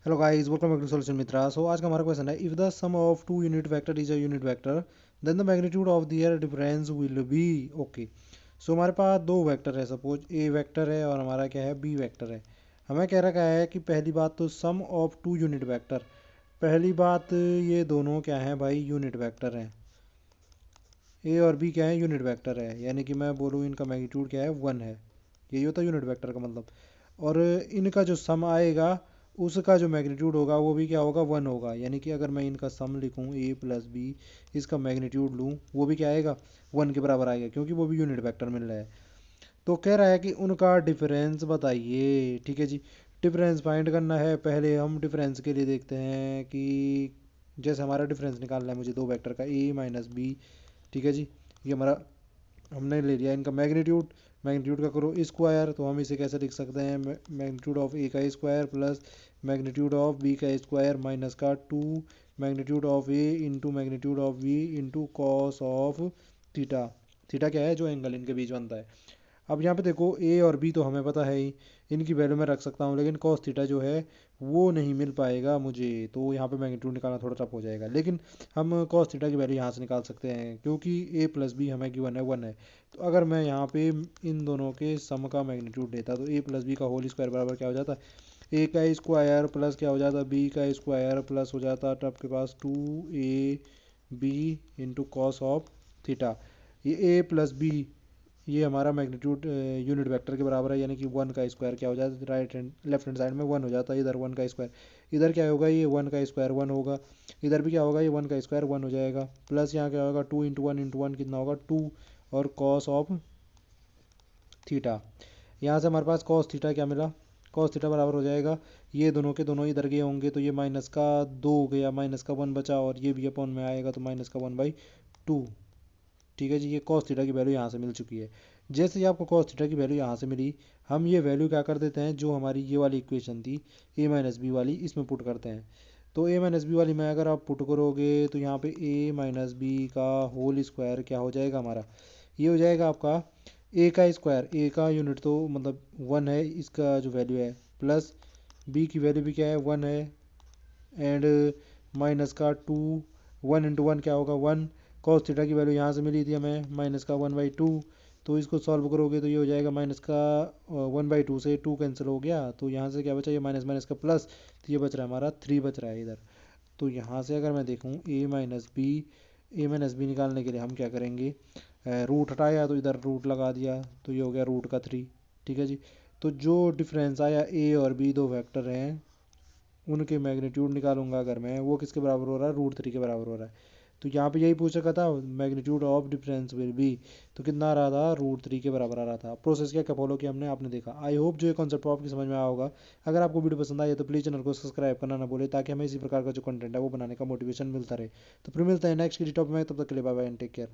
Hello guys, welcome back to solution Mitra. So आज का हमारा क्वेश्चन है, if the sum of two unit vector is a unit vector then the magnitude of their difference will be. Okay, so हमारे पास दो vector है, suppose ए vector है और हमारा क्या है, बी वेक्टर है। हमें कह रखा है कि पहली बात तो सम ऑफ टू यूनिट वेक्टर, पहली बात ये दोनों क्या है भाई, यूनिट वेक्टर हैं। ए और बी क्या है, यूनिट वेक्टर है, यानी कि मैं बोलूँ इनका मैग्नीट्यूड क्या है, वन है। यही होता है यूनिट वेक्टर का मतलब। और इनका जो सम आएगा उसका जो मैग्नीट्यूड होगा वो भी क्या होगा, वन होगा। यानी कि अगर मैं इनका सम लिखूँ ए प्लस बी, इसका मैग्नीट्यूड लूँ, वो भी क्या आएगा, वन के बराबर आएगा, क्योंकि वो भी यूनिट वेक्टर मिल रहा है। तो कह रहा है कि उनका डिफरेंस बताइए। ठीक है जी, डिफरेंस फाइंड करना है। पहले हम डिफरेंस के लिए देखते हैं कि जैसे हमारा डिफरेंस निकालना है मुझे दो वेक्टर का, ए माइनस बी। ठीक है जी, ये हमारा हमने ले लिया इनका मैग्नीट्यूड। मैग्नीट्यूड का करो स्क्वायर, तो हम इसे कैसे लिख सकते हैं, मैग्नीट्यूड ऑफ ए का square plus magnitude of B का स्क्वायर माइनस का two magnitude of A into magnitude of B into cos of theta. Theta क्या है, जो एंगल इनके बीच बनता है। अब यहाँ पे देखो ए और बी तो हमें पता है ही, इनकी वैल्यू मैं रख सकता हूँ, लेकिन कॉस थीटा जो है वो नहीं मिल पाएगा मुझे, तो यहाँ पे मैग्नीट्यूड निकालना थोड़ा टफ हो जाएगा। लेकिन हम कॉस थीटा की वैल्यू यहाँ से निकाल सकते हैं, क्योंकि ए प्लस बी हमें गिवन है वन है। तो अगर मैं यहाँ पे इन दोनों के सम का मैग्नीट्यूड लेता तो ए प्लस बी का होल स्क्वायर बराबर क्या हो जाता, ए का स्क्वायर प्लस क्या हो जाता, बी का स्क्वायर प्लस हो जाता तो आपके पास two A B into cos of theta. ये ए प्लस बी, ये हमारा मैग्नीट्यूड यूनिट वेक्टर के बराबर है, यानी कि वन का स्क्वायर क्या हो जाता है, right hand left hand side में वन हो जाता है, इधर वन का स्क्वायर, इधर क्या होगा, ये वन का स्क्वायर वन होगा, इधर भी क्या होगा, ये वन का स्क्वायर वन हो जाएगा, प्लस यहाँ क्या होगा, टू इंटू वन कितना होगा, टू, और कॉस ऑफ थीटा। यहाँ से हमारे पास कॉस थीटा क्या मिला, कॉस थीटा बराबर हो जाएगा, ये दोनों के दोनों इधर गए होंगे तो ये माइनस का दो हो गया, माइनस का वन बचा, और ये भी अपॉन में आएगा तो माइनस का वन बाई टू। ठीक है जी, ये कॉस थीटा की वैल्यू यहाँ से मिल चुकी है। जैसे ही आपको कॉस थीटा की वैल्यू यहाँ से मिली, हम ये वैल्यू क्या कर देते हैं, जो हमारी ये वाली इक्वेशन थी ए माइनस बी वाली, इसमें पुट करते हैं। तो ए माइनस बी वाली में अगर आप पुट करोगे तो यहाँ पे ए माइनस बी का होल स्क्वायर क्या हो जाएगा हमारा, ये हो जाएगा आपका ए का स्क्वायर, ए का यूनिट तो मतलब वन है, इसका जो वैल्यू है, प्लस बी की वैल्यू भी क्या है, वन है, एंड माइनस का टू, वन इंटू वन क्या होगा, वन, कॉस थीटा की वैल्यू यहाँ से मिली थी हमें माइनस का वन बाई टू। तो इसको सॉल्व करोगे तो ये हो जाएगा माइनस का वन बाई टू से टू कैंसिल हो गया, तो यहाँ से क्या बचा, ये माइनस माइनस का प्लस, तो ये बच रहा है हमारा थ्री बच रहा है इधर। तो यहाँ से अगर मैं देखूँ ए माइनस बी निकालने के लिए हम क्या करेंगे, रूट हटाया तो इधर रूट लगा दिया, तो ये हो गया रूट का थ्री। ठीक है जी, तो जो डिफरेंस आया ए और बी दो वेक्टर हैं, उनके मैग्नीट्यूड निकालूंगा अगर मैं, वो किसके बराबर हो रहा है, रूट थ्री के बराबर हो रहा है। तो यहाँ पे यही पूछ रखा था, magnitude of difference will B, तो कितना आ रहा था, रूट थ्री के बराबर आ रहा था। प्रोसेस क्या क्या फॉलो किया हमने, आपने देखा। आई होप जो ये कॉन्सेप्ट आपकी समझ में आया होगा। अगर आपको वीडियो पसंद आए तो प्लीज़ चैनल को सब्सक्राइब करना ना बोले, ताकि हमें इसी प्रकार का जो कंटेंट है वो बनाने का मोटिवेशन मिलता रहे। तो फिर मिलते हैं नेक्स्ट की टॉपिक में, तब तक के लिए bye bye and take care.